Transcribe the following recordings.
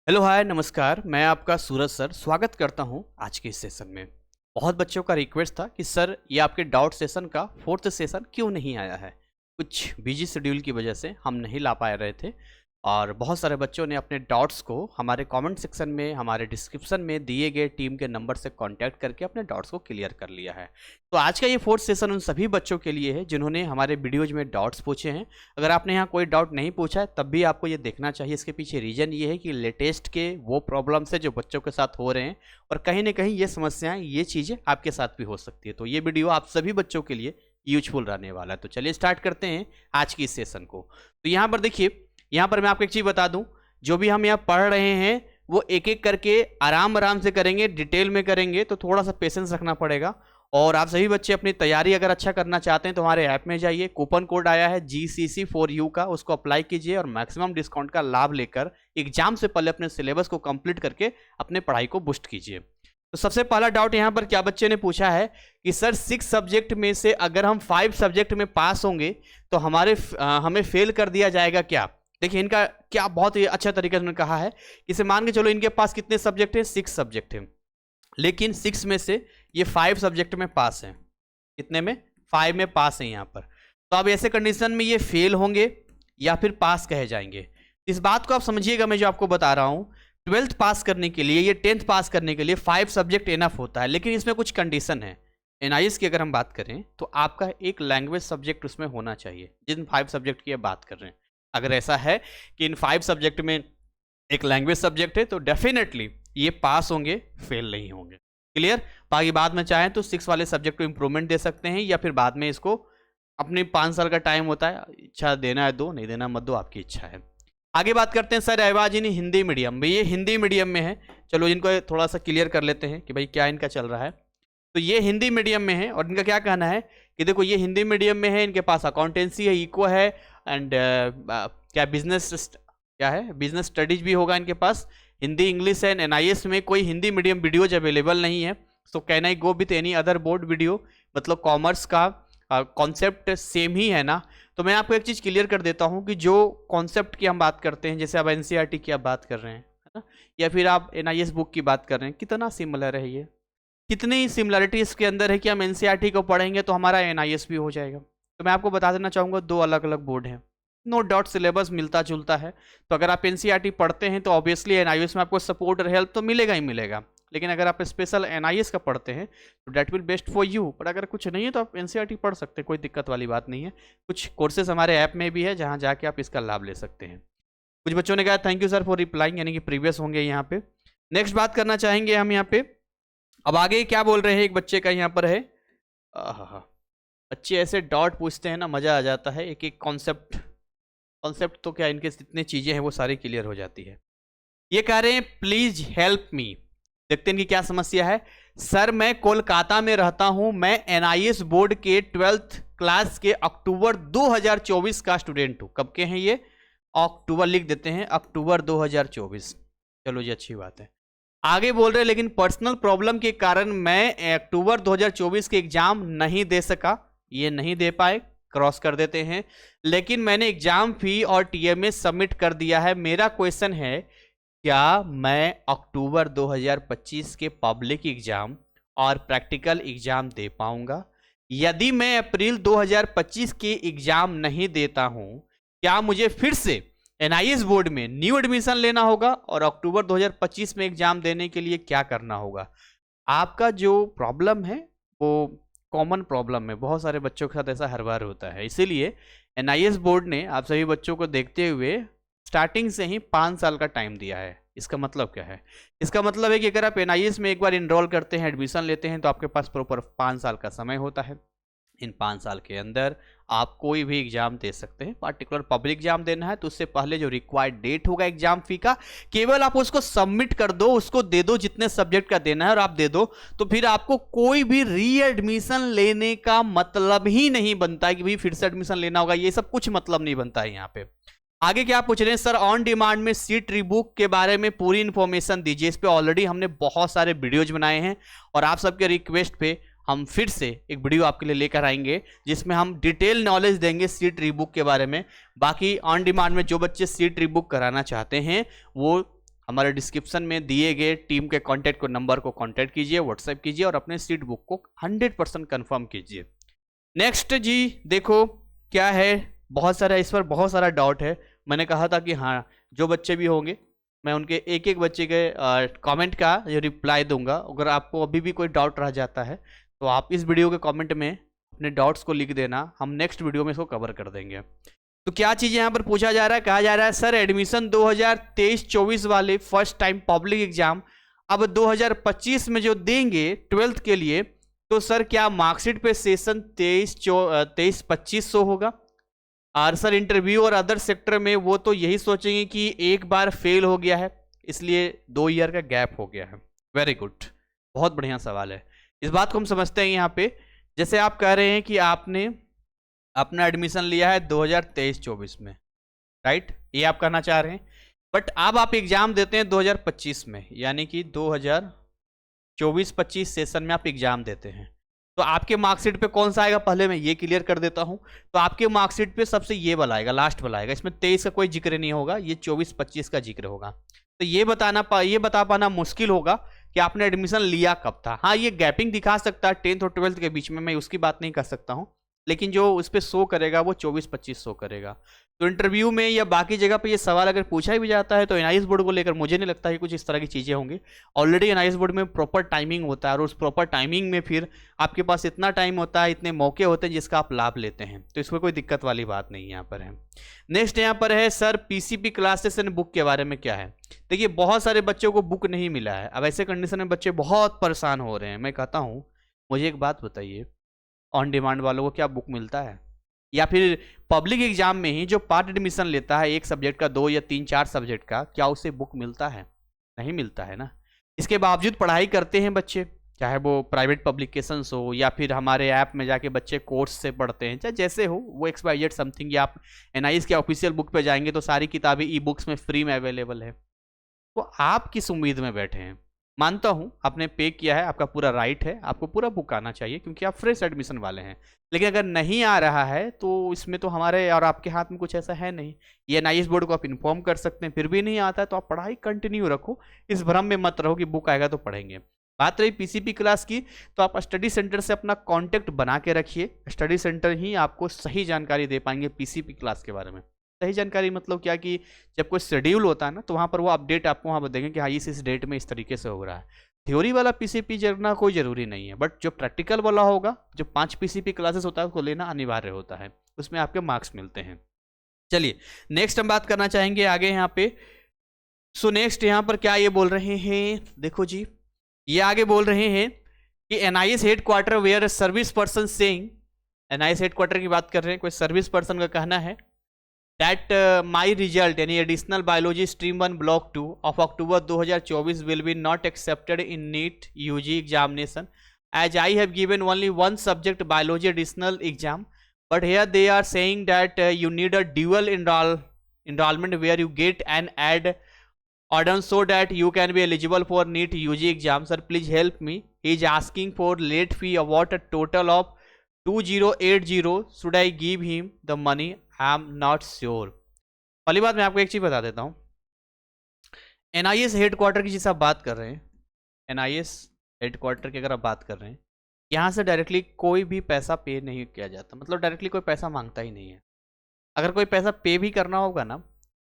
Hello hi नमस्कार। मैं आपका सूरज सर स्वागत करता हूं आज के इस सेशन में। बहुत बच्चों का रिक्वेस्ट था कि सर ये आपके डाउट सेशन का 4th सेशन क्यों नहीं आया है। कुछ बिजी शेड्यूल की वजह से हम नहीं ला पा रहे थे और बहुत सारे बच्चों ने अपने डाउट्स को हमारे कमेंट सेक्शन में, हमारे डिस्क्रिप्शन में दिए गए टीम के नंबर से कांटेक्ट करके अपने डाउट्स को क्लियर कर लिया है। तो आज का ये 4th सेशन उन सभी बच्चों के लिए है जिन्होंने हमारे वीडियोज में डाउट्स पूछे हैं। अगर आपने यहाँ कोई डाउट नहीं पूछा है तब भी आपको ये देखना चाहिए। इसके पीछे रीज़न ये है कि लेटेस्ट के वो प्रॉब्लम्स है जो बच्चों के साथ हो रहे हैं और कहीं ना कहीं ये समस्याएं, ये चीज़ें आपके साथ भी हो सकती है। तो ये वीडियो आप सभी बच्चों के लिए यूजफुल रहने वाला है। तो चलिए स्टार्ट करते हैं आज की इस सेशन को। तो यहाँ पर देखिए, यहाँ पर मैं आपको एक चीज़ बता दूं, जो भी हम यहाँ पढ़ रहे हैं वो एक एक करके आराम आराम से करेंगे, डिटेल में करेंगे, तो थोड़ा सा पेशेंस रखना पड़ेगा। और आप सभी बच्चे अपनी तैयारी अगर अच्छा करना चाहते हैं तो हमारे ऐप में जाइए, कूपन कोड आया है GCC4U का, उसको अप्लाई कीजिए और मैक्सिमम डिस्काउंट का लाभ लेकर एग्जाम से पहले अपने सिलेबस को कंप्लीट करके अपने पढ़ाई को बूस्ट कीजिए। तो सबसे पहला डाउट यहाँ पर क्या बच्चे ने पूछा है कि सर 6 सब्जेक्ट में से अगर हम 5 सब्जेक्ट में पास होंगे तो हमें फेल कर दिया जाएगा क्या। देखिए इनका क्या बहुत ही अच्छा तरीके से उन्होंने कहा है। इसे मान के चलो इनके पास कितने सब्जेक्ट हैं, 6 सब्जेक्ट हैं, लेकिन 6 में से ये 5 सब्जेक्ट में पास हैं। कितने में? 5 में पास हैं यहाँ पर। तो अब ऐसे कंडीशन में ये फेल होंगे या फिर पास कहे जाएंगे। इस बात को आप समझिएगा, मैं जो आपको बता रहा हूँ, 12th पास करने के लिए, ये 10th पास करने के लिए 5 सब्जेक्ट इनफ होता है, लेकिन इसमें कुछ कंडीशन है। NIS की अगर हम बात करें तो आपका एक लैंग्वेज सब्जेक्ट उसमें होना चाहिए। जिन 5 सब्जेक्ट की बात कर रहे हैं, अगर ऐसा है कि इन 5 सब्जेक्ट में एक लैंग्वेज सब्जेक्ट है तो डेफिनेटली ये पास होंगे, फेल नहीं होंगे। क्लियर? बाकी बाद में चाहें तो 6 वाले सब्जेक्ट को इंप्रूवमेंट दे सकते हैं या फिर बाद में इसको, अपने 5 साल का टाइम होता है, इच्छा देना है दो, नहीं देना मत दो, आपकी इच्छा है। आगे बात करते हैं सर एवाज इन हिंदी मीडियम। भाई ये हिंदी मीडियम में है, चलो इनको थोड़ा सा क्लियर कर लेते हैं कि भाई क्या इनका चल रहा है। तो ये हिंदी मीडियम में है और इनका क्या कहना है कि देखो ये हिंदी मीडियम में है, इनके पास अकाउंटेंसी है, इको है एंड क्या बिजनेस, क्या है, बिजनेस स्टडीज भी होगा इनके पास, हिंदी इंग्लिश है। NIS में कोई हिंदी मीडियम वीडियोज अवेलेबल नहीं है। So can I go with any other board video, मतलब कॉमर्स का कॉन्सेप्ट सेम ही है ना। तो मैं आपको एक चीज़ क्लियर कर देता हूँ कि जो कॉन्सेप्ट की हम बात करते हैं, जैसे आप NCERT की आप बात कर रहे हैं, है ना, या फिर आप NIS बुक की बात कर रहे हैं, कितना सिमिलर है, ये कितनी सिमिलरिटी इसके अंदर है कि हम NCERT को पढ़ेंगे तो हमारा NIS भी हो जाएगा। तो मैं आपको बता देना चाहूँगा, 2 अलग अलग बोर्ड हैं, नो डाउट सिलेबस मिलता जुलता है। तो अगर आप NCERT पढ़ते हैं तो ऑब्वियसली NIS में आपको सपोर्ट और हेल्प तो मिलेगा ही मिलेगा, लेकिन अगर आप स्पेशल NIS का पढ़ते हैं तो that will best for you. पर अगर कुछ नहीं है तो आप NCERT पढ़ सकते हैं, कोई दिक्कत वाली बात नहीं है। कुछ कोर्सेज हमारे ऐप में भी है जहाँ जाके आप इसका लाभ ले सकते हैं। कुछ बच्चों ने कहा thank you sir for replying, यानी कि प्रीवियस होंगे यहाँ पे। नेक्स्ट बात करना चाहेंगे हम यहाँ पे। अब आगे क्या बोल रहे हैं, एक बच्चे का यहाँ पर है, बच्चे ऐसे डॉट पूछते हैं ना, मज़ा आ जाता है। एक एक कॉन्सेप्ट तो क्या इनके जितने चीज़ें हैं वो सारी क्लियर हो जाती है। ये कह रहे हैं प्लीज हेल्प मी। देखते हैं कि क्या समस्या है। सर मैं कोलकाता में रहता हूं, मैं NIS बोर्ड के 12th क्लास के अक्टूबर 2024 का स्टूडेंट हूं। कब के हैं ये? अक्टूबर लिख देते हैं, अक्टूबर 2024। चलो जी, अच्छी बात है। आगे बोल रहे हैं लेकिन पर्सनल प्रॉब्लम के कारण मैं अक्टूबर 2024 के एग्जाम नहीं दे सका। ये नहीं दे पाए, क्रॉस कर देते हैं। लेकिन मैंने एग्जाम फी और TMA सबमिट कर दिया है। मेरा क्वेश्चन है, क्या मैं अक्टूबर 2025 के पब्लिक एग्जाम और प्रैक्टिकल एग्जाम दे पाऊंगा? यदि मैं अप्रैल 2025 के एग्जाम नहीं देता हूं, क्या मुझे फिर से NIS बोर्ड में न्यू एडमिशन लेना होगा और अक्टूबर 2025 में एग्जाम देने के लिए क्या करना होगा? आपका जो प्रॉब्लम है वो कॉमन प्रॉब्लम है, बहुत सारे बच्चों के साथ ऐसा हर बार होता है। इसीलिए NIS बोर्ड ने आप सभी बच्चों को देखते हुए स्टार्टिंग से ही 5 साल का टाइम दिया है। इसका मतलब क्या है? इसका मतलब है कि अगर आप NIS में एक बार इनरोल करते हैं, एडमिशन लेते हैं, तो आपके पास प्रॉपर 5 साल का समय होता है। इन 5 साल के अंदर आप कोई भी एग्जाम दे सकते हैं। पार्टिकुलर पब्लिक एग्जाम देना है तो उससे पहले जो रिक्वायर्ड डेट होगा एग्जाम फी का, केवल आप उसको सबमिट कर दो, उसको दे दो जितने सब्जेक्ट का देना है और आप दे दो, तो फिर आपको कोई भी री एडमिशन लेने का मतलब ही नहीं बनता है कि भाई फिर से एडमिशन लेना होगा। ये सब कुछ मतलब नहीं बनता है यहाँ पे। आगे क्या पूछ रहे हैं, सर ऑन डिमांड में सीट रीबुक के बारे में पूरी इंफॉर्मेशन दीजिए। इस पे ऑलरेडी हमने बहुत सारे वीडियोज बनाए हैं और आप सबके रिक्वेस्ट पे हम फिर से एक वीडियो आपके लिए लेकर आएंगे जिसमें हम डिटेल नॉलेज देंगे सीट रीबुक के बारे में। बाकी ऑन डिमांड में जो बच्चे सीट रीबुक कराना चाहते हैं वो हमारे डिस्क्रिप्शन में दिए गए टीम के कॉन्टैक्ट को नंबर को कॉन्टैक्ट कीजिए, व्हाट्सएप कीजिए और अपने सीट बुक को 100% कन्फर्म कीजिए। नेक्स्ट जी देखो क्या है, बहुत सारा इस पर बहुत सारा डाउट है। मैंने कहा था कि हाँ जो बच्चे भी होंगे मैं उनके एक एक बच्चे के कमेंट का जो रिप्लाई दूंगा। अगर आपको अभी भी कोई डाउट रह जाता है तो आप इस वीडियो के कमेंट में अपने डाउट्स को लिख देना, हम नेक्स्ट वीडियो में इसको कवर कर देंगे। तो क्या चीज़ यहाँ पर पूछा जा रहा है, कहा जा रहा है सर एडमिशन 2023-24 वाले फर्स्ट टाइम पब्लिक एग्जाम अब 2025 में जो देंगे 12th के लिए, तो सर क्या मार्कशीट पे सेशन 23-25 शो होगा? और सर इंटरव्यू और अदर सेक्टर में वो तो यही सोचेंगे कि एक बार फेल हो गया है इसलिए 2 ईयर का गैप हो गया है। वेरी गुड, बहुत बढ़िया सवाल है। इस बात को हम समझते हैं यहाँ पे, जैसे आप कह रहे हैं कि आपने अपना एडमिशन लिया है 2023-24 में, राइट, ये आप कहना चाह रहे हैं। बट अब आप एग्जाम देते हैं 2025 में, यानी कि 2024-25 सेशन में आप एग्जाम देते हैं, तो आपके मार्कशीट पे कौन सा आएगा पहले मैं ये क्लियर कर देता हूं। तो आपके मार्कशीट पे सबसे ये वाला आएगा, लास्ट वाला आएगा, इसमें 23 का कोई जिक्र नहीं होगा, ये 24-25 का जिक्र होगा। तो ये बता पाना मुश्किल होगा कि आपने एडमिशन लिया कब था। हाँ ये गैपिंग दिखा सकता है 10th और 12th के बीच में, मैं उसकी बात नहीं कर सकता हूँ, लेकिन जो उस पर शो करेगा वो 24-25 शो करेगा। तो इंटरव्यू में या बाकी जगह पे ये सवाल अगर पूछा भी जाता है तो एनआईएस बोर्ड को लेकर मुझे नहीं लगता कि कुछ इस तरह की चीज़ें होंगी। ऑलरेडी एनआईएस बोर्ड में प्रॉपर टाइमिंग होता है और उस प्रॉपर टाइमिंग में फिर आपके पास इतना टाइम होता है, इतने मौके होते हैं जिसका आप लाभ लेते हैं, तो इसमें कोई दिक्कत वाली बात नहीं यहाँ पर है। नेक्स्ट यहाँ पर है sir PCP classes and book के बारे में क्या है। देखिए बहुत सारे बच्चों को बुक नहीं मिला है, अब ऐसे कंडीशन में बच्चे बहुत परेशान हो रहे हैं। मैं कहता हूँ मुझे एक बात बताइए, ऑन डिमांड वालों को क्या बुक मिलता है? या फिर पब्लिक एग्जाम में ही जो पार्ट एडमिशन लेता है एक सब्जेक्ट का, 2 या 3-4 सब्जेक्ट का, क्या उसे बुक मिलता है? नहीं मिलता है ना। इसके बावजूद पढ़ाई करते हैं बच्चे, चाहे वो प्राइवेट पब्लिकेशंस हो या फिर हमारे ऐप में जाके बच्चे कोर्स से पढ़ते हैं, चाहे जैसे हो वो XYZ समथिंग, या आप एनआईएस के ऑफिशियल बुक पे जाएंगे तो सारी किताबें ई बुक्स में फ्री में अवेलेबल है। तो आप किस उम्मीद में बैठे हैं? मानता हूं आपने पे किया है, आपका पूरा राइट है, आपको पूरा बुक आना चाहिए क्योंकि आप फ्रेश एडमिशन वाले हैं। लेकिन अगर नहीं आ रहा है तो इसमें तो हमारे और आपके हाथ में कुछ ऐसा है नहीं। ये एनआईएस बोर्ड को आप इन्फॉर्म कर सकते हैं, फिर भी नहीं आता है तो आप पढ़ाई कंटिन्यू रखो, इस भ्रम में मत रहो कि बुक आएगा तो पढ़ेंगे। बात रही पीसीपी क्लास की, तो आप स्टडी सेंटर से अपना कॉन्टेक्ट बना के रखिए, स्टडी सेंटर ही आपको सही जानकारी दे पाएंगे पीसीपी क्लास के बारे में। सही जानकारी मतलब क्या कि जब कोई शेड्यूल होता है ना तो वहाँ पर वो अपडेट आपको वहाँ पर देंगे कि हाँ इस डेट में इस तरीके से हो रहा है। थ्योरी वाला पीसीपी करना कोई ज़रूरी नहीं है, बट जो प्रैक्टिकल वाला होगा, जो 5 पीसीपी क्लासेस होता है उसको लेना अनिवार्य होता है, उसमें आपके मार्क्स मिलते हैं। चलिए नेक्स्ट हम बात करना चाहेंगे आगे यहाँ पे। सो नेक्स्ट यहाँ पर क्या ये बोल रहे हैं, देखो जी ये आगे बोल रहे हैं कि NIS headquarter where service person saying, NIS headquarter की बात कर रहे हैं, कोई सर्विस पर्सन का कहना है that my result any additional biology stream 1 block 2 of October 2024 will be not accepted in NEET UG examination as I have given only one subject biology additional exam, but here they are saying that you need a dual enrollment where you get an add-on so that you can be eligible for NEET UG exam. Sir please help me, he is asking for late fee about a total of 2080, should I give him the money? I am not sure. पहली बात मैं आपको एक चीज़ बता देता हूँ, NIS headquarter की जिस आप बात कर रहे हैं, एनआईएस हेडक्वार्टर की अगर आप बात कर रहे हैं, यहाँ से डायरेक्टली कोई भी पैसा पे नहीं किया जाता, मतलब डायरेक्टली कोई पैसा मांगता ही नहीं है। अगर कोई पैसा पे भी करना होगा ना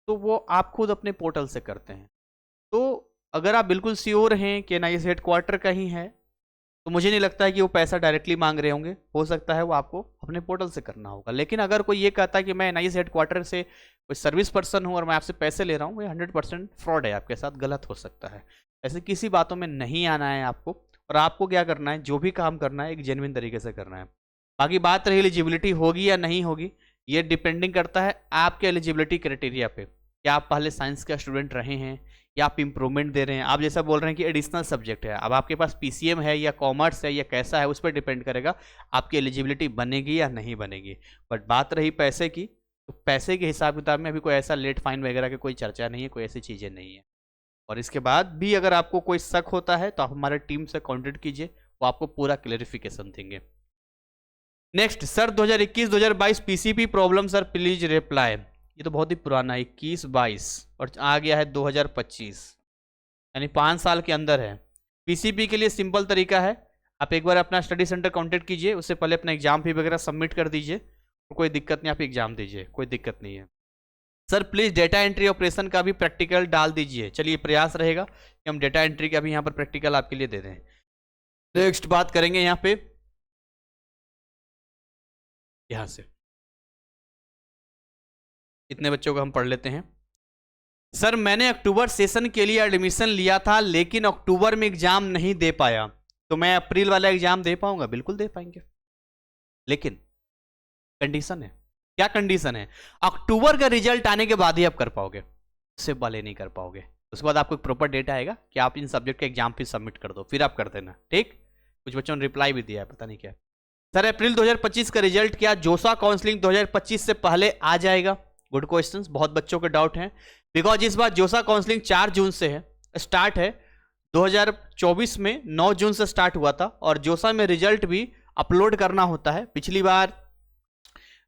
तो वो आप खुद अपने पोर्टल से करते हैं। तो अगर आप बिल्कुल श्योर हैं कि एनआईएस हेडक्वार्टर का ही है तो मुझे नहीं लगता है कि वो पैसा डायरेक्टली मांग रहे होंगे, हो सकता है वो आपको अपने पोर्टल से करना होगा। लेकिन अगर कोई ये कहता है कि मैं एनआईएस हेडक्वार्टर से कोई सर्विस पर्सन हूँ और मैं आपसे पैसे ले रहा हूँ, ये 100% फ्रॉड है, आपके साथ गलत हो सकता है। ऐसे किसी बातों में नहीं आना है आपको, और आपको क्या करना है, जो भी काम करना है एक जेन्युइन तरीके से करना है। बाकी बात रही एलिजिबिलिटी होगी या नहीं होगी, ये डिपेंडिंग करता है आपके एलिजिबिलिटी क्राइटेरिया पे, क्या आप पहले साइंस का स्टूडेंट रहे हैं या आप इंप्रूवमेंट दे रहे हैं। आप जैसा बोल रहे हैं कि एडिशनल सब्जेक्ट है, अब आपके पास पीसीएम है या कॉमर्स है या कैसा है, उस पर डिपेंड करेगा आपकी एलिजिबिलिटी बनेगी या नहीं बनेगी। बट बात रही पैसे की, तो पैसे के हिसाब किताब में अभी कोई ऐसा लेट फाइन वगैरह की कोई चर्चा नहीं है, कोई ऐसी चीज़ें नहीं है। और इसके बाद भी अगर आपको कोई शक होता है तो आप हमारे टीम से कॉन्टेक्ट कीजिए, वो आपको पूरा क्लेरिफिकेशन देंगे। Next sir 2021-2022 PCP problem sir please reply. ये तो बहुत ही पुराना है, 21-22 और आ गया है 2025। यानी 5 साल के अंदर है। पीसीपी के लिए सिंपल तरीका है, आप एक बार अपना स्टडी सेंटर कॉन्टेक्ट कीजिए, उससे पहले अपना एग्जाम फी वगैरह सबमिट कर दीजिए, तो कोई दिक्कत नहीं, आप एग्जाम दीजिए, कोई दिक्कत नहीं है। Sir please data entry operation का भी प्रैक्टिकल डाल दीजिए। चलिए प्रयास रहेगा कि हम डेटा एंट्री का भी यहाँ पर प्रैक्टिकल आपके लिए दे दें। नेक्स्ट बात करेंगे यहाँ पे, यहाँ से इतने बच्चों को हम पढ़ लेते हैं। सर मैंने अक्टूबर सेशन के लिए एडमिशन लिया था, लेकिन अक्टूबर में एग्जाम नहीं दे पाया, तो मैं अप्रैल वाला एग्जाम दे पाऊंगा? बिल्कुल दे पाएंगे, लेकिन कंडीशन है। क्या कंडीशन है? अक्टूबर का रिजल्ट आने के बाद ही आप कर पाओगे, उससे पहले नहीं कर पाओगे। उसके बाद आपको एक प्रॉपर डेट आएगा कि आप इन सब्जेक्ट के एग्जाम फीस सबमिट कर दो, फिर आप कर देना, ठीक। कुछ बच्चों ने रिप्लाई भी दिया है, पता नहीं क्या। सर अप्रैल 2025 का रिजल्ट क्या जोसा काउंसलिंग 2025 से पहले आ जाएगा? गुड क्वेश्चंस, बहुत बच्चों के डाउट हैं, बिकॉज इस बार जोसा काउंसलिंग 4 जून से है, स्टार्ट है। 2024 में 9 जून से स्टार्ट हुआ था, और जोसा में रिजल्ट भी अपलोड करना होता है। पिछली बार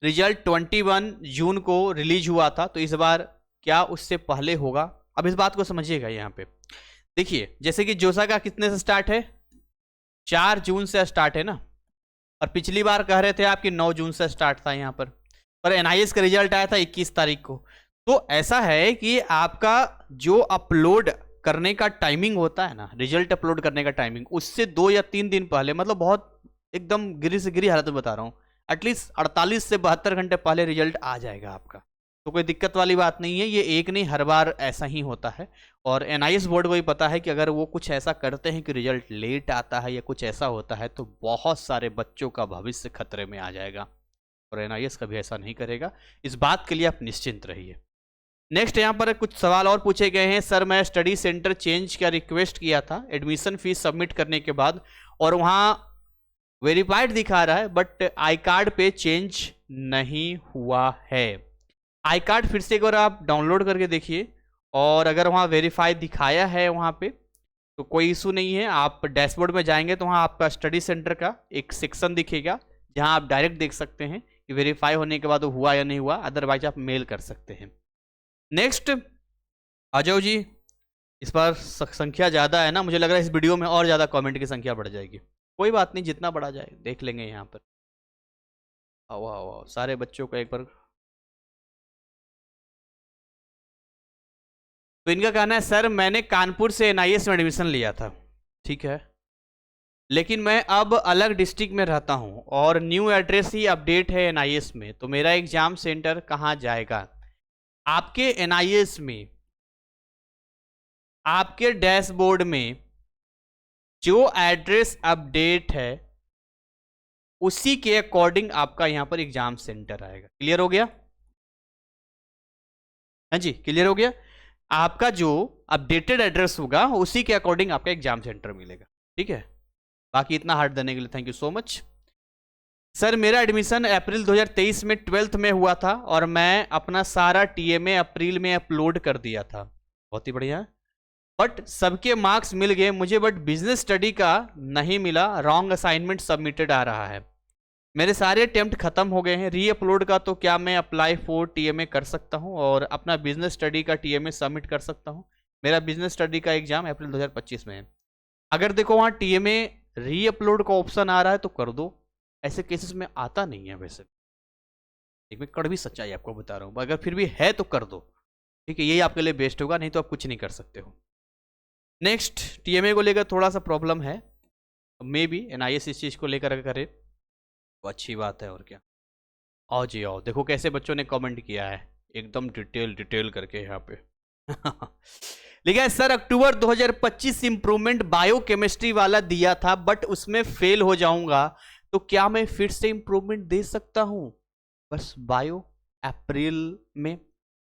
रिजल्ट 21 जून को रिलीज हुआ था, तो इस बार क्या उससे पहले होगा? अब इस बात को समझिएगा। यहाँ पे देखिए, जैसे कि जोसा का कितने से स्टार्ट है? 4 जून से स्टार्ट है ना, और पिछली बार कह रहे थे आपकी 9 जून से स्टार्ट था यहाँ पर एनआईएस का रिजल्ट आया था 21 तारीख को। तो ऐसा है कि आपका जो अपलोड करने का टाइमिंग होता है ना, रिजल्ट अपलोड करने का टाइमिंग, उससे 2 या 3 दिन पहले, मतलब बहुत एकदम गिरी से गिरी हालत में बता रहा हूँ, एटलीस्ट 48 से 72 घंटे पहले रिजल्ट आ जाएगा आपका। तो कोई दिक्कत वाली बात नहीं है, ये एक नहीं, हर बार ऐसा ही होता है। और एनआईएस बोर्ड को भी पता है कि अगर वो कुछ ऐसा करते हैं कि रिजल्ट लेट आता है या कुछ ऐसा होता है, तो बहुत सारे बच्चों का भविष्य खतरे में आ जाएगा, और एनआईएस कभी ऐसा नहीं करेगा, इस बात के लिए आप निश्चिंत रहिए। नेक्स्ट यहाँ पर कुछ सवाल और पूछे गए हैं। सर मैं स्टडी सेंटर चेंज का रिक्वेस्ट किया था एडमिशन फीस सबमिट करने के बाद, और वहाँ वेरीफाइड दिखा रहा है, बट आई कार्ड पे चेंज नहीं हुआ है। आई कार्ड फिर से एक बार आप डाउनलोड करके देखिए, और अगर वहाँ वेरीफाई दिखाया है वहाँ पे, तो कोई इशू नहीं है। आप डैशबोर्ड में जाएंगे तो वहाँ आपका स्टडी सेंटर का एक सेक्शन दिखेगा, जहाँ आप डायरेक्ट देख सकते हैं कि वेरीफाई होने के बाद वो हुआ या नहीं हुआ, अदरवाइज आप मेल कर सकते हैं। नेक्स्ट आ जाओ जी, इस बार संख्या ज़्यादा है ना, मुझे लग रहा है इस वीडियो में और ज़्यादा कमेंट की संख्या बढ़ जाएगी। कोई बात नहीं, जितना बढ़ा जाए देख लेंगे यहाँ पर। आओ आओ आओ, सारे बच्चों को एक बार। तो इनका कहना है सर मैंने कानपुर से एनआईएस में एडमिशन लिया था, ठीक है, लेकिन मैं अब अलग डिस्ट्रिक्ट में रहता हूँ और न्यू एड्रेस ही अपडेट है एनआईएस में, तो मेरा एग्जाम सेंटर कहाँ जाएगा? आपके एनआईएस में, आपके डैशबोर्ड में जो एड्रेस अपडेट है उसी के अकॉर्डिंग आपका यहां पर एग्जाम सेंटर आएगा। क्लियर हो गया? हाँ जी, क्लियर हो गया। आपका जो अपडेटेड एड्रेस होगा उसी के अकॉर्डिंग आपका एग्जाम सेंटर मिलेगा, ठीक है। बाकी इतना हार्ड देने के लिए thank you so much. Sir मेरा एडमिशन अप्रैल 2023 में 12th में हुआ था, और मैं अपना सारा टीएमए अप्रैल में अपलोड कर दिया था। बहुत ही बढ़िया, बट सबके मार्क्स मिल गए मुझे, बट बिजनेस स्टडी का नहीं मिला, रॉन्ग असाइनमेंट सबमिटेड आ रहा है। मेरे सारे अटेम्प्ट खत्म हो गए हैं, री अपलोड का तो क्या मैं अप्लाई फॉर टीएमए कर सकता हूं और अपना बिजनेस स्टडी का टीएमए सबमिट कर सकता हूं? मेरा बिजनेस स्टडी का एग्जाम अप्रैल 2025 में है। अगर देखो वहाँ टीएमए री अपलोड का ऑप्शन आ रहा है तो कर दो, ऐसे केसेस में आता नहीं है वैसे, एक मैं कड़वी सच्चाई आपको बता रहा हूँ। अगर फिर भी है तो कर दो, ठीक है, यही आपके लिए बेस्ट होगा, नहीं तो आप कुछ नहीं कर सकते हो। नेक्स्ट, टीएमए को लेकर थोड़ा सा प्रॉब्लम है, मे बी एनआईएस इस चीज़ को लेकर करे तो अच्छी बात है, और क्या। आओ जी आओ, देखो कैसे बच्चों ने कमेंट किया है, एकदम डिटेल करके यहाँ पे। लिखा है सर अक्टूबर 2025 इंप्रूवमेंट बायोकेमिस्ट्री वाला दिया था, बट उसमें फेल हो जाऊंगा, तो क्या मैं फिर से इंप्रूवमेंट दे सकता हूं? बस बायो अप्रैल में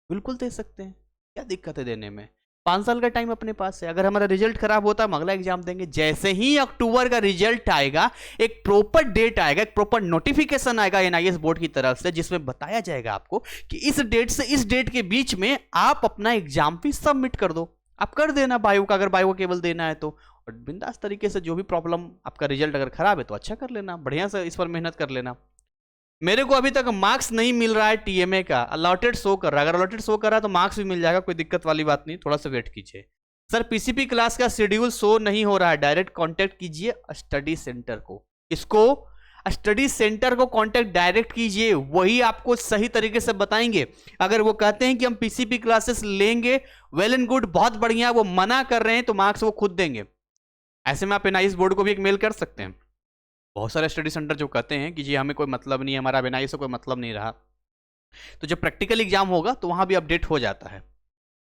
बिल्कुल दे सकते हैं, क्या दिक्कत है देने में? 5 साल का टाइम अपने पास है। अगर हमारा रिजल्ट खराब होता है हम अगला एग्जाम देंगे। जैसे ही अक्टूबर का रिजल्ट आएगा, एक प्रॉपर डेट आएगा, एक प्रॉपर नोटिफिकेशन आएगा एनआईएस बोर्ड की तरफ से, जिसमें बताया जाएगा आपको कि इस डेट से इस डेट के बीच में आप अपना एग्जाम फीस सबमिट कर दो। आप कर देना बायो का, अगर बायो केवल देना है तो, और बिंदास तरीके से जो भी प्रॉब्लम, आपका रिजल्ट अगर खराब है तो अच्छा कर लेना, बढ़िया से इस पर मेहनत कर लेना। मेरे को अभी तक मार्क्स नहीं मिल रहा है टीएमए का, अलॉटेड शो कर रहा है, अगर अलॉटेड शो कर रहा है तो मार्क्स भी मिल जाएगा, कोई दिक्कत वाली बात नहीं, थोड़ा सा वेट कीजिए। सर पीसीपी क्लास का शेड्यूल शो नहीं हो रहा है, डायरेक्ट कांटेक्ट कीजिए स्टडी सेंटर को। इसको स्टडी सेंटर को कांटेक्ट डायरेक्ट कीजिए, वही आपको सही तरीके से बताएंगे। अगर वो कहते हैं कि हम पीसीपी क्लासेस लेंगे, वेल एंड गुड, बहुत बढ़िया। वो मना कर रहे हैं तो मार्क्स वो खुद देंगे। ऐसे में आप एनआईएस बोर्ड को भी एक मेल कर सकते हैं। बहुत सारे स्टडी सेंटर जो कहते हैं कि जी हमें कोई मतलब नहीं है, हमारा एनआईएस से कोई मतलब नहीं रहा, तो जब प्रैक्टिकल एग्जाम होगा तो वहां भी अपडेट हो जाता है।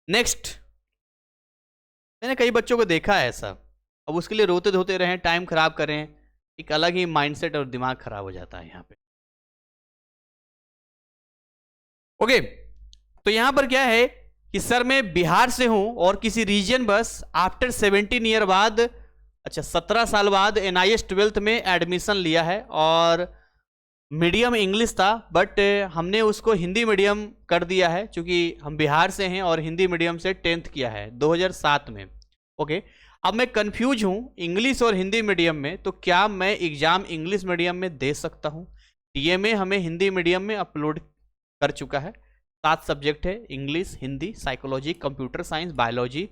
नेक्स्ट, मैंने कई बच्चों को देखा है ऐसा, अब उसके लिए रोते धोते रहें, टाइम खराब करें, एक अलग ही माइंडसेट और दिमाग खराब हो जाता है यहाँ पे। ओके, तो यहाँ पर क्या है कि सर मैं बिहार से हूं और किसी रीजन बस आफ्टर 17 ईयर बाद, अच्छा 17 साल बाद एनआईएस 12th में एडमिशन लिया है और मीडियम इंग्लिश था, बट हमने उसको हिंदी मीडियम कर दिया है क्योंकि हम बिहार से हैं और हिंदी मीडियम से 10th किया है 2007 में। ओके, अब मैं कंफ्यूज हूं इंग्लिश और हिंदी मीडियम में, तो क्या मैं एग्जाम इंग्लिश मीडियम में दे सकता हूं? टीएमए हमें हिंदी मीडियम में अपलोड कर चुका है, 7 सब्जेक्ट है, English, Hindi, psychology, computer science, biology,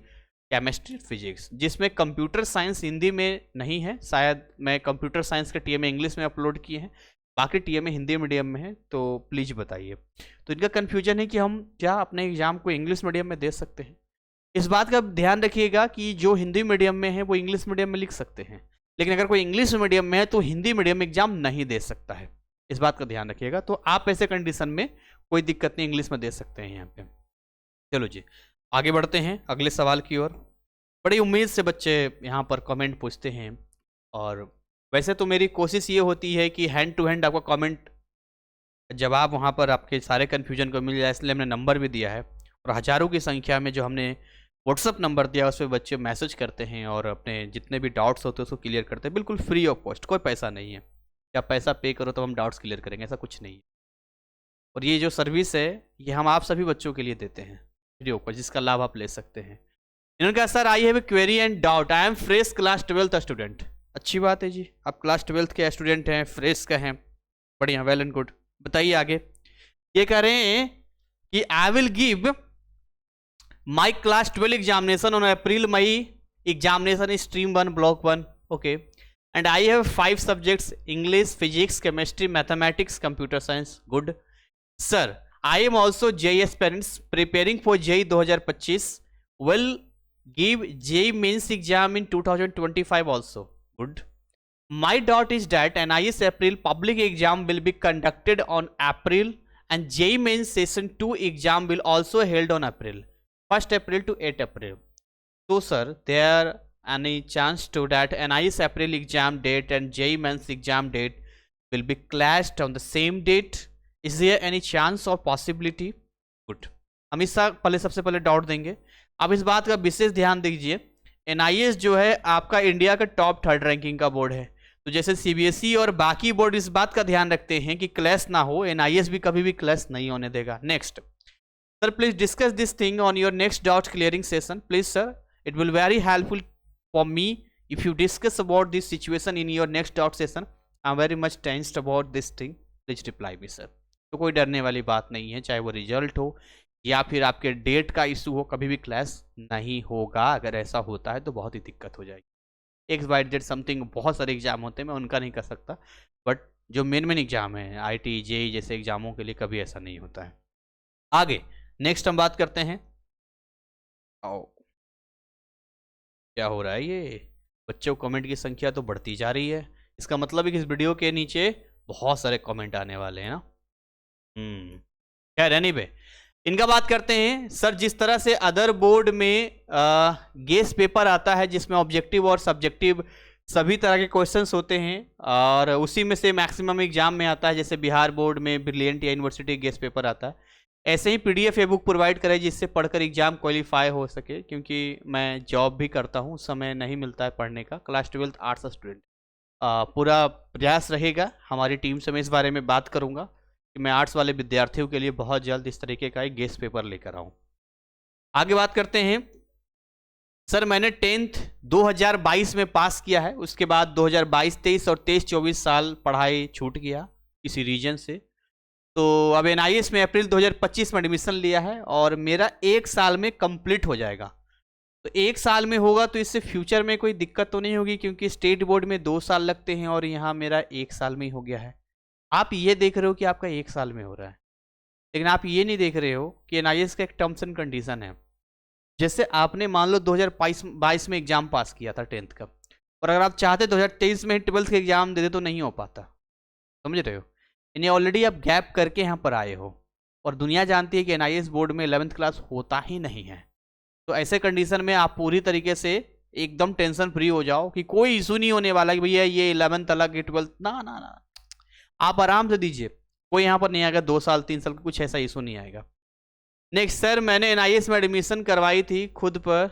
chemistry, physics, जिसमें कंप्यूटर साइंस हिंदी में नहीं है। शायद मैं कंप्यूटर साइंस के टीएमए इंग्लिश में अपलोड किए हैं, बाकी टीएमए हिंदी मीडियम में है, तो प्लीज़ बताइए। तो इनका कन्फ्यूजन है कि हम क्या अपने एग्जाम को इंग्लिश मीडियम में दे सकते हैं। इस बात का ध्यान रखिएगा कि जो हिंदी मीडियम में है वो इंग्लिश मीडियम में लिख सकते हैं, लेकिन अगर कोई इंग्लिश मीडियम में है तो हिंदी मीडियम एग्जाम नहीं दे सकता है, इस बात का ध्यान रखिएगा। तो आप ऐसे कंडीशन में कोई दिक्कत नहीं, इंग्लिश में दे सकते हैं यहाँ पे। चलो जी, आगे बढ़ते हैं अगले सवाल की ओर। बड़ी उम्मीद से बच्चे यहाँ पर कमेंट पूछते हैं, और वैसे तो मेरी कोशिश ये होती है कि हैंड टू हैंड आपका कमेंट जवाब वहाँ पर आपके सारे कन्फ्यूजन को मिल जाए, इसलिए हमने नंबर भी दिया है, और हज़ारों की संख्या में जो हमने व्हाट्सअप नंबर दिया उस पर बच्चे मैसेज करते हैं और अपने जितने भी डाउट्स होते हैं उसको क्लियर करते हैं, बिल्कुल फ्री ऑफ कॉस्ट, कोई पैसा नहीं है। या पैसा पे करो तो हम डाउट्स क्लियर करेंगे, ऐसा कुछ नहीं है। और ये जो सर्विस है ये हम आप सभी बच्चों के लिए देते हैं फ्री ऑफ कॉस्ट, जिसका लाभ आप ले सकते हैं। इन्होंने कहा sir I have a query and doubt, I am fresh class 12th student. अच्छी बात है जी, आप क्लास 12th के स्टूडेंट हैं, फ्रेश का हैं, बढ़िया, वेल एंड गुड। बताइए आगे। ये कह रहे हैं कि I will give my class 12 examination on April May, examination stream 1 block 1, okay, and I have 5 subjects, English, physics, chemistry, mathematics, computer science. Good sir, I am also JEE aspirants preparing for JEE 2025, will give JEE mains exam in 2025 also. Good. My doubt is that NIS April public exam will be conducted on April and JEE mains session 2 exam will also held on April 1st April to 8 April. So sir, there any chance to that NIS April exam date and JEE mains exam date will be clashed on the same date? Is there any chance or possibility? Good. हम इसका पहले सबसे पहले doubt देंगे। अब इस बात का विशेष ध्यान दीजिए, एनआईएस जो है आपका इंडिया का टॉप 3rd रैंकिंग का बोर्ड है, तो जैसे सीबीएसई और बाकी बोर्ड इस बात का ध्यान रखते हैं कि क्लैश ना हो, एनआईएस भी कभी भी क्लैश नहीं होने देगा। Next sir, please discuss this thing on your next doubt clearing session please sir, it will very helpful for me if you discuss about this situation in your next doubt session, I am very much tensed about this thing, please reply me sir. तो कोई डरने वाली बात नहीं है, चाहे वो result हो या फिर आपके डेट का इशू हो, कभी भी क्लैश नहीं होगा। अगर ऐसा होता है तो बहुत ही दिक्कत हो जाएगी। XYZ समथिंग बहुत सारे एग्जाम होते हैं, मैं उनका नहीं कर सकता, बट जो मेन एग्जाम है IIT JEE जैसे एग्जामों के लिए कभी ऐसा नहीं होता है। आगे नेक्स्ट हम बात करते हैं। क्या हो रहा है, ये बच्चों कमेंट की संख्या तो बढ़ती जा रही है, इसका मतलब है कि इस वीडियो के नीचे बहुत सारे कमेंट आने वाले हैं ना। खैर एनीवे, इनका बात करते हैं। सर जिस तरह से अदर बोर्ड में गेस पेपर आता है जिसमें ऑब्जेक्टिव और सब्जेक्टिव सभी तरह के क्वेश्चंस होते हैं, और उसी में से मैक्सिमम एग्जाम में आता है, जैसे बिहार बोर्ड में ब्रिलियंट या यूनिवर्सिटी गेस पेपर आता है, ऐसे ही PDF e-बुक प्रोवाइड करें जिससे पढ़कर एग्जाम क्वालिफाई हो सके। क्योंकि मैं जॉब भी करता हूँ, समय नहीं मिलता है पढ़ने का, क्लास 12th आर्ट्स स्टूडेंट, पूरा प्रयास रहेगा हमारी टीम से, मैं इस बारे में बात करूँगा कि मैं आर्ट्स वाले विद्यार्थियों के लिए बहुत जल्द इस तरीके का एक गेस पेपर लेकर आऊँ। आगे बात करते हैं। सर मैंने 10th 2022 में पास किया है, उसके बाद 2022-23 और 23-24 साल पढ़ाई छूट गया किसी रीजन से, तो अब NIS में अप्रैल 2025 में एडमिशन लिया है और मेरा 1 साल में कंप्लीट हो जाएगा। तो 1 साल में होगा तो इससे फ्यूचर में कोई दिक्कत तो नहीं होगी, क्योंकि स्टेट बोर्ड में 2 साल लगते हैं और यहाँ मेरा 1 साल में ही हो गया है। आप ये देख रहे हो कि आपका 1 साल में हो रहा है, लेकिन आप ये नहीं देख रहे हो कि एनआईएस का एक टर्म्स एंड कंडीशन है। जैसे आपने मान लो 2022 में एग्जाम पास किया था 10th का, और अगर आप चाहते 2023 में 12th का एग्जाम दे दे तो नहीं हो पाता। समझ रहे हो? यानी ऑलरेडी आप गैप करके यहाँ पर आए हो, और दुनिया जानती है कि एनआईएस बोर्ड में 11th क्लास होता ही नहीं है। तो ऐसे कंडीशन में आप पूरी तरीके से एकदम टेंशन फ्री हो जाओ कि कोई इशू नहीं होने वाला कि भैया ये 11th अलग है 12th, ना ना ना, आप आराम से दीजिए, कोई यहाँ पर नहीं आएगा 2 साल 3 साल का, कुछ ऐसा इशू नहीं आएगा। नेक्स्ट सर, मैंने एनआईएस में एडमिशन करवाई थी खुद पर,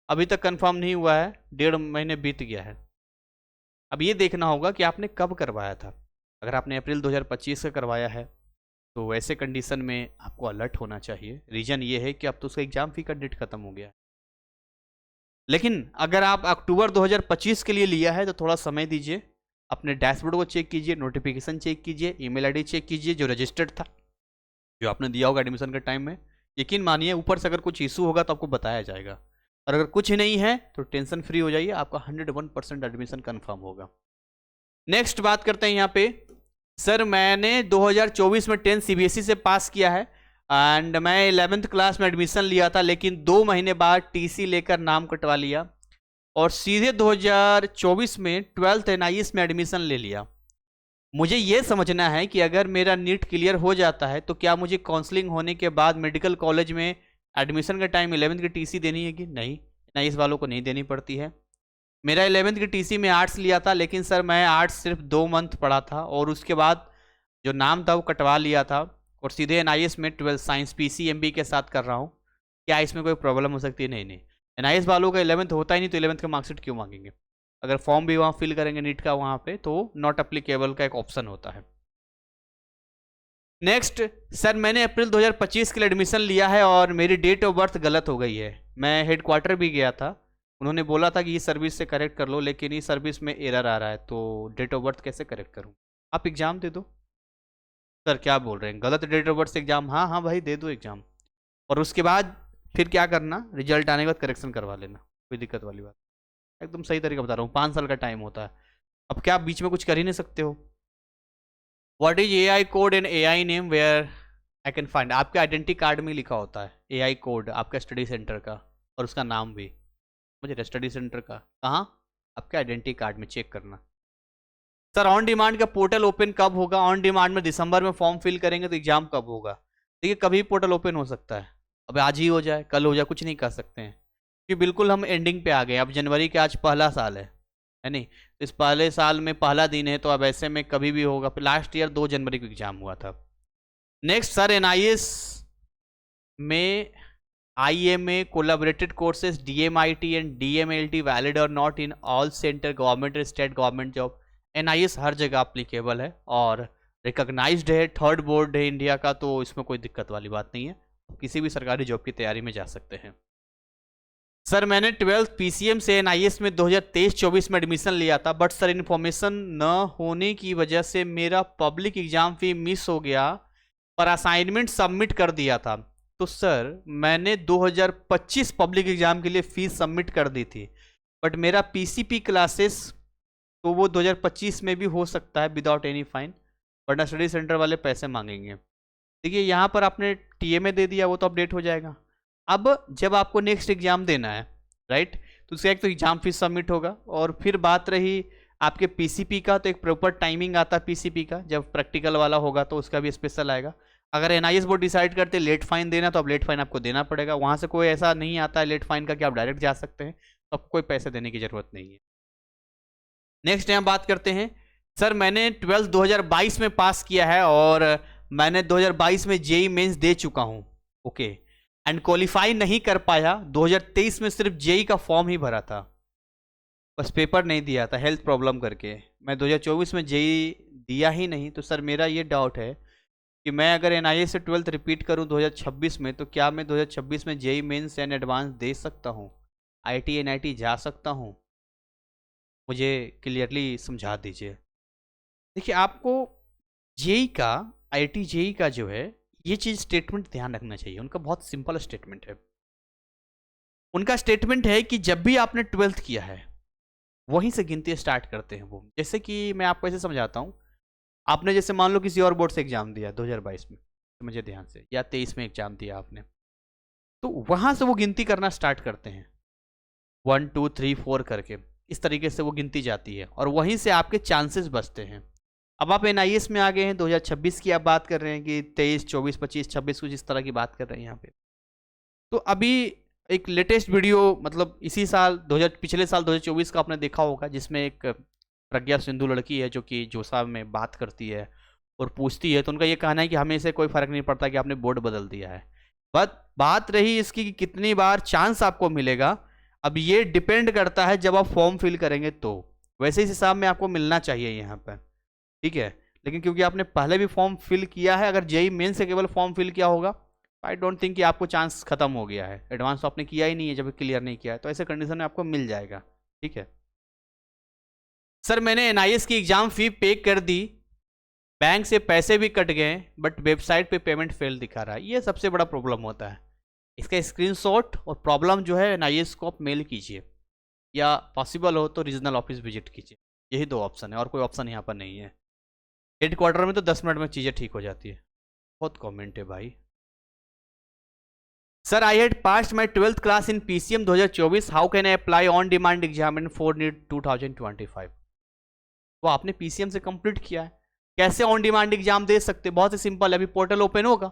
अभी तक कंफर्म नहीं हुआ है, 1.5 महीने बीत गया है। अब ये देखना होगा कि आपने कब करवाया था। अगर आपने अप्रैल 2025 का करवाया है तो वैसे कंडीशन में आपको अलर्ट होना चाहिए। रीज़न ये है कि अब तो उसका एग्जाम फी का डेट खत्म हो गया है। लेकिन अगर आप अक्टूबर 2025 के लिए लिया है तो थोड़ा समय दीजिए, अपने डैशबोर्ड को चेक कीजिए, नोटिफिकेशन चेक कीजिए, ईमेल आईडी चेक कीजिए जो रजिस्टर्ड था, जो आपने दिया होगा एडमिशन के टाइम में। यकीन मानिए ऊपर से अगर कुछ इशू होगा तो आपको बताया जाएगा, और अगर कुछ नहीं है तो टेंशन फ्री हो जाइए, आपका 101% एडमिशन कन्फर्म होगा। नेक्स्ट बात करते हैं यहाँ पे। सर मैंने 2024 में 10 सीबीएसई से पास किया है, एंड मैं 11th क्लास में एडमिशन लिया था, लेकिन 2 महीने बाद टीसी लेकर नाम कटवा लिया और सीधे 2024 में 12th एनआईएस में एडमिशन ले लिया। मुझे ये समझना है कि अगर मेरा नीट क्लियर हो जाता है तो क्या मुझे काउंसलिंग होने के बाद मेडिकल कॉलेज में एडमिशन के टाइम 11th की टीसी देनी है कि नहीं? एनआईएस वालों को नहीं देनी पड़ती है। मेरा 11th की टीसी में आर्ट्स लिया था, लेकिन सर मैं आर्ट्स सिर्फ 2 मंथ पढ़ा था और उसके बाद जो नाम था वो कटवा लिया था और सीधे एनआईएस में 12th साइंस पीसीएमबी के साथ कर रहा हूँ। क्या इसमें कोई प्रॉब्लम हो सकती है? नहीं नहीं, एनआईएस वालों का 11th होता ही नहीं तो 11th का मार्कशीट क्यों मांगेंगे? अगर फॉर्म भी वहाँ फिल करेंगे नीट का वहाँ पे तो नॉट अप्लीकेबल का एक ऑप्शन होता है। नेक्स्ट सर, मैंने अप्रैल 2025 के लिए एडमिशन लिया है और मेरी डेट ऑफ बर्थ गलत हो गई है। मैं हेडक्वार्टर भी गया था, उन्होंने बोला था कि इस सर्विस से करेक्ट कर लो, लेकिन इस सर्विस में एरर आ रहा है, तो डेट ऑफ बर्थ कैसे करेक्ट करूँ? आप एग्ज़ाम दे दो। सर क्या बोल रहे हैं, गलत डेट ऑफ बर्थ से एग्ज़ाम? हाँ हाँ भाई दे दो एग्ज़ाम, और उसके बाद फिर क्या करना, रिजल्ट आने के बाद करेक्शन करवा लेना, कोई दिक्कत वाली बात। एकदम सही तरीका बता रहा हूँ, 5 साल का टाइम होता है। अब क्या आप बीच में कुछ कर ही नहीं सकते हो? What is AI code and AI name where I can find? आपके आइडेंटिटी कार्ड में लिखा होता है एआई कोड आपका स्टडी सेंटर का, और उसका नाम भी। मुझे स्टडी सेंटर का कहाँ? आपके आइडेंटिटी कार्ड में चेक करना। सर ऑन डिमांड का पोर्टल ओपन कब होगा? ऑन डिमांड में दिसंबर में फॉर्म फिल करेंगे तो एग्जाम कब होगा? देखिए कभी पोर्टल ओपन हो सकता है, अब आज ही हो जाए कल हो जाए, कुछ नहीं कर सकते हैं, क्योंकि बिल्कुल हम एंडिंग पे आ गए। अब जनवरी के आज पहला साल है नहीं? तो इस पहले साल में पहला दिन है, तो अब ऐसे में कभी भी होगा। लास्ट ईयर 2 जनवरी को एग्जाम हुआ था। नेक्स्ट सर, एनआईएस में IMA collaborated courses DMIT and DMLT valid और not in all centre government और स्टेट गवर्नमेंट जॉब? एनआईएस हर जगह अप्लीकेबल है और रिकॉग्नाइज्ड है, थर्ड बोर्ड है इंडिया का, तो इसमें कोई दिक्कत वाली बात नहीं है, किसी भी सरकारी जॉब की तैयारी में जा सकते हैं। सर मैंने 12th PCM से एनआईएस में 2023-24 में एडमिशन लिया था, बट सर इन्फॉर्मेशन न होने की वजह से मेरा पब्लिक एग्जाम फी मिस हो गया, पर असाइनमेंट सबमिट कर दिया था। तो सर मैंने 2025 पब्लिक एग्जाम के लिए फीस सबमिट कर दी थी, बट मेरा पीसीपी क्लासेस तो वो 2025 में भी हो सकता है विदाउट एनी फाइन, वरना स्टडी सेंटर वाले पैसे मांगेंगे। देखिए यहाँ पर आपने टीएमए दे दिया, वो तो अपडेट हो जाएगा। अब जब आपको नेक्स्ट एग्जाम देना है राइट, तो उसका एक तो एग्जाम फीस सबमिट होगा, और फिर बात रही आपके पीसीपी का, तो एक प्रॉपर टाइमिंग आता है पीसीपी का, जब प्रैक्टिकल वाला होगा तो उसका भी स्पेशल आएगा। अगर एनआईएस बोर्ड डिसाइड करते लेट फाइन देना तो अब लेट फाइन आपको देना पड़ेगा, वहाँ से कोई ऐसा नहीं आता है लेट फाइन का कि आप डायरेक्ट जा सकते हैं, तो आपको कोई पैसे देने की ज़रूरत नहीं है। नेक्स्ट यहाँ बात करते हैं। सर मैंने 12th 2022 में पास किया है और मैंने 2022 में जेई मेंस दे चुका हूँ, ओके, एंड क्वालिफाई नहीं कर पाया। 2023 में सिर्फ जेई का फॉर्म ही भरा था, बस पेपर नहीं दिया था हेल्थ प्रॉब्लम करके। मैं 2024 में जेई दिया ही नहीं। तो सर मेरा ये डाउट है कि मैं अगर एनआईए से 12th रिपीट करूं 2026 में, तो क्या मैं 2026 में जेई मेंस एंड एडवांस दे सकता हूं? आईटी एनआईटी जा सकता हूं? मुझे क्लियरली समझा दीजिए। देखिए आपको जेई का, आईटी जेई का जो है, ये चीज़ स्टेटमेंट ध्यान रखना चाहिए, उनका बहुत सिंपल स्टेटमेंट है। उनका स्टेटमेंट है कि जब भी आपने 12th किया है वहीं से गिनती स्टार्ट करते हैं वो। जैसे कि मैं आपको ऐसे समझाता हूँ, आपने जैसे मान लो किसी और बोर्ड से एग्जाम दिया 2022 में, मुझे ध्यान से, या 23 में एग्जाम दिया आपने, तो वहां से वो गिनती करना स्टार्ट करते हैं 1 2 3 4 करके। इस तरीके से वो गिनती जाती है और वहीं से आपके चांसेस बचते हैं। अब आप NIS में आ गए हैं, 2026 की आप बात कर रहे हैं कि 23 24 25 26 कुछ इस तरह की बात कर रहे हैं यहाँ पे। तो अभी एक लेटेस्ट वीडियो, मतलब इसी साल पिछले साल 2024 का आपने देखा होगा, जिसमें एक प्रज्ञा सिंधु लड़की है जो कि जोसा में बात करती है और पूछती है, तो उनका ये कहना है कि हमें से कोई फर्क नहीं पड़ता कि आपने बोर्ड बदल दिया है। बात रही इसकी कि कितनी बार चांस आपको मिलेगा, अब ये डिपेंड करता है जब आप फॉर्म फिल करेंगे तो। वैसे इस हिसाब में आपको मिलना चाहिए यहाँ पर, ठीक है। लेकिन क्योंकि आपने पहले भी फॉर्म फिल किया है, अगर JEE मेन से केवल फॉर्म फिल किया होगा, आई डोंट थिंक कि आपको चांस खत्म हो गया है। एडवांस तो आपने किया ही नहीं है, जब क्लियर नहीं किया है तो ऐसे कंडीशन में आपको मिल जाएगा, ठीक है। सर मैंने NIS की एग्जाम फी पे कर दी, बैंक से पैसे भी कट गए, बट वेबसाइट पे पेमेंट फेल दिखा रहा है। ये सबसे बड़ा प्रॉब्लम होता है। इसका स्क्रीनशॉट और प्रॉब्लम जो है NIS को आप मेल कीजिए, या पॉसिबल हो तो रीजनल ऑफिस विजिट कीजिए। यही 2 ऑप्शन है, और कोई ऑप्शन यहाँ पर नहीं है। हेडक्वार्टर में तो 10 मिनट में चीज़ें ठीक हो जाती है। बहुत कमेंट है भाई। Sir I had passed my 12th class in PCM 2024, how can I apply on demand exam in 4 NEET 2025? वो आपने PCM से कंप्लीट किया है, कैसे ऑन डिमांड एग्जाम दे सकते? बहुत ही सिंपल है, अभी पोर्टल ओपन होगा,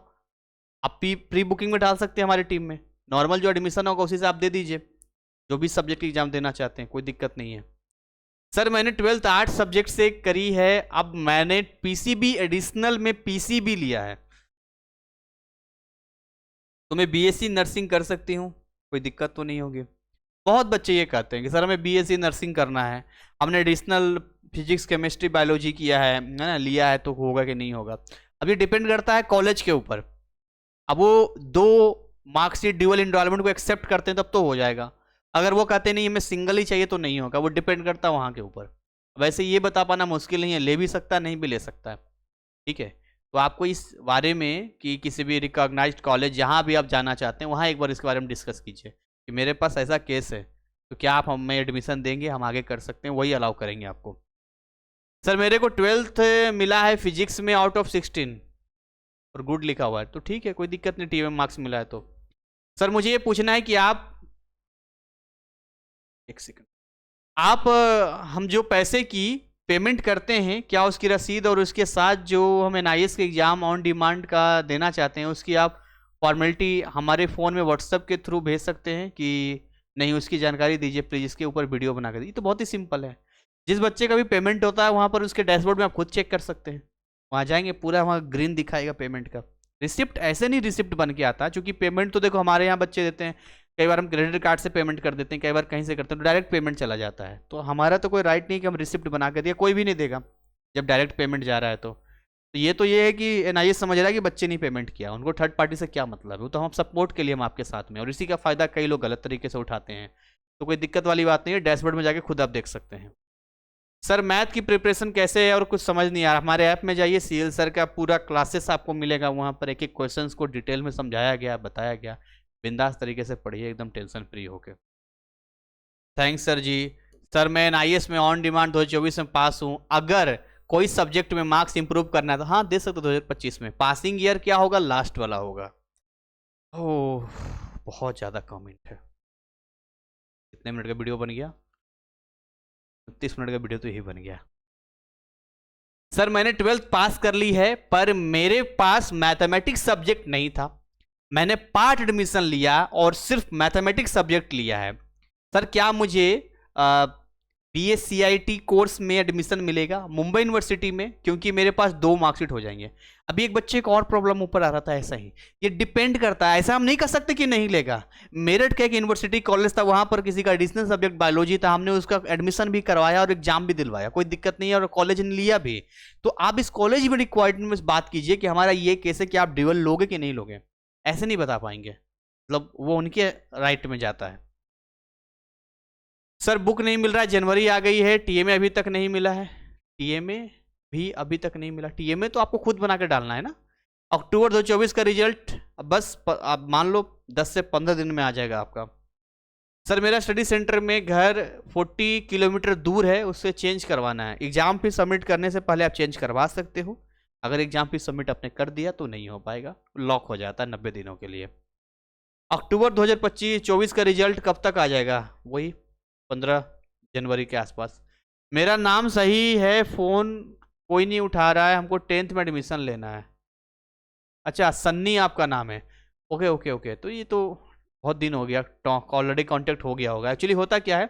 आप प्री बुकिंग में डाल सकते हैं हमारी टीम में। नॉर्मल जो एडमिशन होगा उसी से आप दे दीजिए, जो भी सब्जेक्ट की एग्जाम देना चाहते हैं, कोई दिक्कत नहीं है। सर मैंने 12th आर्ट सब्जेक्ट से करी है, अब मैंने PCB एडिशनल में PCB लिया है, तो मैं BSc नर्सिंग कर सकती हूँ? कोई दिक्कत तो नहीं होगी? बहुत बच्चे ये कहते हैं कि सर हमें BSc नर्सिंग करना है, हमने एडिशनल फिजिक्स केमिस्ट्री बायोलॉजी किया है ना, लिया है, तो होगा कि नहीं होगा? अब ये डिपेंड करता है कॉलेज के ऊपर। अब वो 2 मार्कशीट ड्यूअल एनरोलमेंट को एक्सेप्ट करते हैं तब तो हो जाएगा, अगर वो कहते नहीं हमें सिंगल ही चाहिए तो नहीं होगा। वो डिपेंड करता है वहाँ के ऊपर। वैसे ये बता पाना मुश्किल नहीं है, ले भी सकता है, नहीं भी ले सकता है, ठीक है। तो आपको इस बारे में कि किसी भी रिकॉग्नाइज्ड कॉलेज जहाँ भी आप जाना चाहते हैं वहाँ एक बार इसके बारे में डिस्कस कीजिए कि मेरे पास ऐसा केस है, तो क्या आप हमें एडमिशन देंगे, हम आगे कर सकते हैं, वही अलाउ करेंगे आपको। सर मेरे को 12th मिला है फिजिक्स में आउट ऑफ 16 और गुड लिखा हुआ है, तो ठीक है, कोई दिक्कत नहीं, TM मार्क्स मिला है तो। सर मुझे ये पूछना है कि आप, एक सेकंड, आप हम जो पैसे की पेमेंट करते हैं, क्या उसकी रसीद और उसके साथ जो हम NIS के एग्ज़ाम ऑन डिमांड का देना चाहते हैं उसकी आप फॉर्मेलिटी हमारे फ़ोन में WhatsApp के थ्रू भेज सकते हैं कि नहीं? उसकी जानकारी दीजिए प्लीज़, इसके ऊपर वीडियो बना कर दीजिए। तो बहुत ही सिंपल है, जिस बच्चे का भी पेमेंट होता है वहाँ पर उसके डैशबोर्ड में आप खुद चेक कर सकते हैं, वहाँ जाएंगे पूरा वहाँ ग्रीन दिखाएगा पेमेंट का। रिसिप्ट ऐसे नहीं रिसिप्ट बन के आता, क्योंकि पेमेंट तो देखो हमारे यहाँ बच्चे देते हैं, कई बार हम क्रेडिट कार्ड से पेमेंट कर देते हैं, कई बार कहीं से करते हैं, तो डायरेक्ट पेमेंट चला जाता है। तो हमारा तो कोई राइट नहीं कि हम रिसिप्ट बना कर दिया, कोई भी नहीं देगा जब डायरेक्ट पेमेंट जा रहा है। तो ये है कि NIS समझ रहा है कि बच्चे नहीं पेमेंट किया, उनको थर्ड पार्टी से क्या मतलब है? वो तो हम सपोर्ट के लिए हम आपके साथ में, और इसी का फ़ायदा कई लोग गलत तरीके से उठाते हैं। तो कोई दिक्कत वाली बात नहीं है, डैशबोर्ड में जाके खुद आप देख सकते हैं। सर मैथ की प्रिपरेशन कैसे है और कुछ समझ नहीं आ रहा? हमारे ऐप में जाइए, CL सर का पूरा क्लासेस आपको मिलेगा, वहाँ पर एक एक क्वेश्चन को डिटेल में समझाया गया, बताया गया। बिंदास तरीके से पढ़िए, एकदम टेंशन फ्री होके। थैंक्स सर जी। सर मैं NIS में ऑन डिमांड 2024 में पास हूँ, अगर कोई सब्जेक्ट में मार्क्स इंप्रूव करना है तो हाँ दे सकते 2025 में। पासिंग ईयर क्या होगा? लास्ट वाला होगा। ओह बहुत ज़्यादा कमेंट है। कितने मिनट का वीडियो बन गया? 30 मिनट का वीडियो तो यही बन गया। सर मैंने 12th पास कर ली है, पर मेरे पास मैथमेटिक्स सब्जेक्ट नहीं था, मैंने पार्ट एडमिशन लिया और सिर्फ मैथमेटिक्स सब्जेक्ट लिया है। सर क्या मुझे BSCIT कोर्स में एडमिशन मिलेगा मुंबई यूनिवर्सिटी में? क्योंकि मेरे पास 2 मार्कशीट हो जाएंगे। अभी एक बच्चे को और प्रॉब्लम ऊपर आ रहा था ऐसा ही, ये डिपेंड करता है, ऐसा हम नहीं कर सकते कि नहीं लेगा। मेरठ का एक यूनिवर्सिटी कॉलेज था, वहां पर किसी का एडिशनल सब्जेक्ट बायोलॉजी था, हमने उसका एडमिशन भी करवाया और एग्जाम भी दिलवाया, कोई दिक्कत नहीं है, और कॉलेज ने लिया भी। तो आप इस कॉलेज में रिक्वायरमेंट में बात कीजिए कि हमारा ये केस है कि आप ड्यूअल लोगे कि नहीं लोगे, ऐसे नहीं बता पाएंगे, मतलब वो उनके राइट में जाता है। सर बुक नहीं मिल रहा है, जनवरी आ गई है, TMA अभी तक नहीं मिला है। TMA भी अभी तक नहीं मिला। TMA तो आपको खुद बना के डालना है ना। अक्टूबर 2024 का रिजल्ट बस आप मान लो 10 से 15 दिन में आ जाएगा आपका। सर मेरा स्टडी सेंटर में घर 40 किलोमीटर दूर है, उससे चेंज करवाना है। एग्जाम फीस सबमिट करने से पहले आप चेंज करवा सकते हो। अगर एग्जाम फीस सबमिट आपने कर दिया तो नहीं हो पाएगा, लॉक हो जाता है 90 दिनों के लिए। अक्टूबर 2025-24 का रिजल्ट कब तक आ जाएगा? वही 15 जनवरी के आसपास। मेरा नाम सही है, फ़ोन कोई नहीं उठा रहा है, हमको 10th में एडमिशन लेना है। अच्छा, सन्नी आपका नाम है। ओके ओके ओके, तो ये तो बहुत दिन हो गया, ऑलरेडी कांटेक्ट हो गया होगा। एक्चुअली होता क्या है,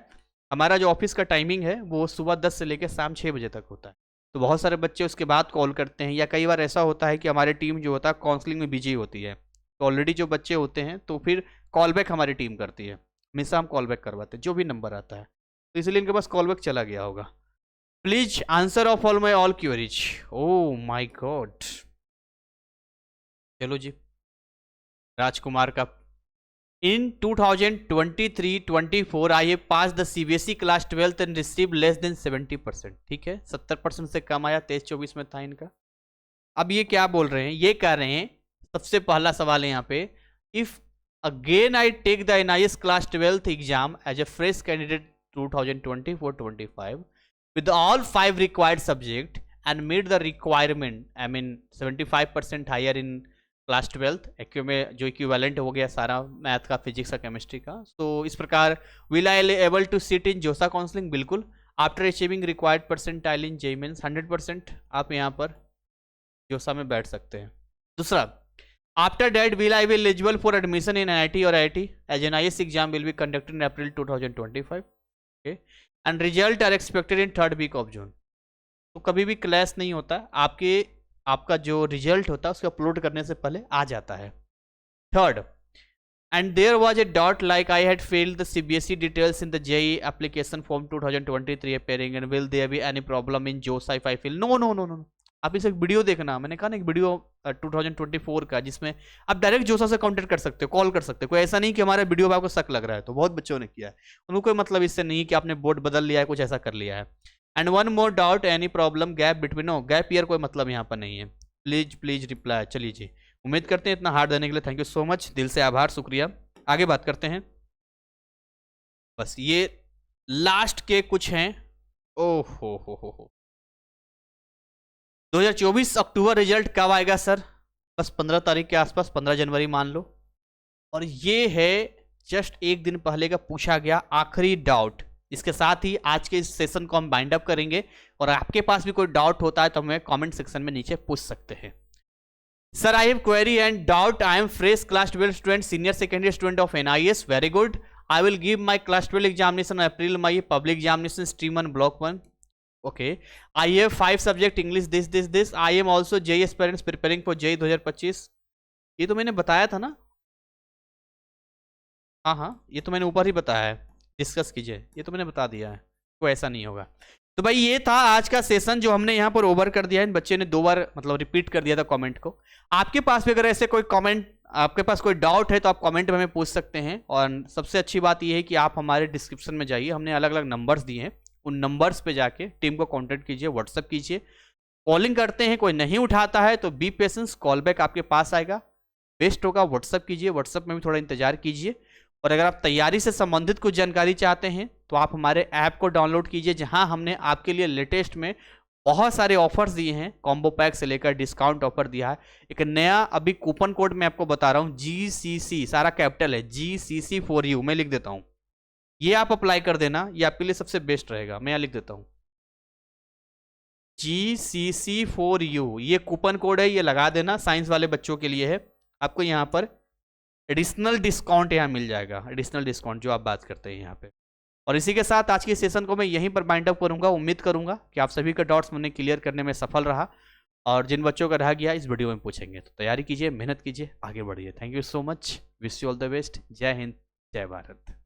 हमारा जो ऑफिस का टाइमिंग है वो सुबह 10 से लेकर शाम 6 बजे तक होता है। तो बहुत सारे बच्चे उसके बाद कॉल करते हैं, या कई बार ऐसा होता है कि हमारी टीम जो होता है काउंसलिंग में बिजी होती है, तो ऑलरेडी जो बच्चे होते हैं तो फिर कॉल बैक हमारी टीम करती है। हमेशा हम कॉल बैक करवाते हैं जो भी नंबर आता है, तो इसलिए इनके पास कॉल बैक चला गया होगा। Please answer of all my all queries. Oh my god, चलो जी, राजकुमार का in 2023-24 I have pass the CBSE class 12th and receive less than 70%। ठीक है, 70% से कम आया, 23-24 में था इनका। अब ये क्या बोल रहे हैं, ये कह रहे हैं, सबसे पहला सवाल है यहाँ पे, if again I take the NIS class 12th exam as a fresh candidate 2024-25 with all 5 required subject and meet the requirement, I mean 75% higher in class 12th एक्यू में जो इक्विवेलेंट हो गया सारा मैथ का, फिजिक्स का, केमिस्ट्री का। तो इस प्रकार will I able to sit in JoSAA counselling? बिल्कुल। After achieving required percentile in JEE mains 100% आप यहाँ पर जोसा में बैठ सकते हैं। दूसरा, after that will I will eligible for admission in NIT और IIT as NIS exam will be conducted in April 2025 okay and result are expected in 3rd week of June. तो कभी भी क्लैश नहीं होता, आपका जो रिजल्ट होता है उसको अपलोड करने से पहले आ जाता है। Third, and there was a doubt like I had failed the CBSE details in the JEE application form 2023 appearing and will there be any problem in JoSAA if I feel? No no no no, आप इसे एक video देखना, मैंने कहा ना एक video 2024 का, जिसमें आप डायरेक्ट जोसा से कांटेक्ट कर सकते हो, कॉल कर सकते हो। कोई ऐसा नहीं कि हमारे वीडियो पर आपको शक लग रहा है, तो बहुत बच्चों ने किया है, उनको कोई मतलब इससे नहीं कि आपने बोर्ड बदल लिया है, कुछ ऐसा कर लिया है। And one more doubt, any problem gap between? No, gap year कोई मतलब यहाँ पर नहीं है। Please please reply. चलिए जी, उम्मीद करते हैं इतना हार्ड देने के लिए थैंक यू सो मच, दिल से आभार, शुक्रिया। आगे बात करते हैं, बस ये लास्ट के कुछ हैं। ओ हो 2024 अक्टूबर रिजल्ट कब आएगा सर? बस 15 तारीख के आसपास, 15 जनवरी मान लो। और ये है जस्ट एक दिन पहले का पूछा गया आखिरी डाउट। इसके साथ ही आज के इस सेशन को हम बाइंड अप करेंगे, और आपके पास भी कोई डाउट होता है तो हमें कमेंट सेक्शन में नीचे पूछ सकते हैं। Sir I have query and doubt, I am fresh class 12 student, senior secondary student of NIS, very good. I will give my class 12 examination April May, public examination stream 1 block 1 okay. I have 5 subject English this. I am also JEE aspirants preparing for JEE 2025। ये तो मैंने बताया था ना, हाँ ये तो मैंने ऊपर ही बताया है, डिस्कस कीजिए, ये तो मैंने बता दिया है, कोई ऐसा नहीं होगा। तो भाई ये था आज का सेशन जो हमने यहाँ पर ओवर कर दिया है। इन बच्चे ने 2 बार मतलब रिपीट कर दिया था कमेंट को। आपके पास भी अगर ऐसे कोई कमेंट, आपके पास कोई डाउट है तो आप कमेंट में हमें पूछ सकते हैं। और सबसे अच्छी बात यह है कि आप हमारे डिस्क्रिप्शन में जाइए, हमने अलग अलग नंबर्स दिए हैं, उन नंबर्स पे जाके टीम को कॉन्टेक्ट कीजिए, व्हाट्सअप कीजिए। कॉलिंग करते हैं, कोई नहीं उठाता है तो बी पेशेंस, कॉल बैक आपके पास आएगा, बेस्ट होगा व्हाट्सअप कीजिए, व्हाट्सअप में भी थोड़ा इंतजार कीजिए। और अगर आप तैयारी से संबंधित कुछ जानकारी चाहते हैं तो आप हमारे ऐप को डाउनलोड कीजिए, जहां हमने आपके लिए लेटेस्ट में बहुत सारे ऑफर्स दिए हैं, कॉम्बो पैक से लेकर डिस्काउंट ऑफर दिया है। एक नया अभी कूपन कोड मैं आपको बता रहा हूं, GCC, सारा कैपिटल है, GCC for you, मैं लिख देता हूं, ये आप अप्लाई कर देना, ये आपके लिए सबसे बेस्ट रहेगा। मैं यहाँ लिख देता हूं GCC for you, ये कूपन कोड है, ये लगा देना, साइंस वाले बच्चों के लिए है। आपको यहाँ पर एडिशनल डिस्काउंट यहाँ मिल जाएगा, एडिशनल डिस्काउंट जो आप बात करते हैं यहाँ पे। और इसी के साथ आज के सेशन को मैं यहीं पर बाइंड अप करूंगा। उम्मीद करूंगा कि आप सभी का डाउट्स मैंने क्लियर करने में सफल रहा, और जिन बच्चों का रह गया इस वीडियो में पूछेंगे। तो तैयारी कीजिए, मेहनत कीजिए, आगे बढ़िए। Thank you so much, wish you all the best. जय हिंद, जय भारत।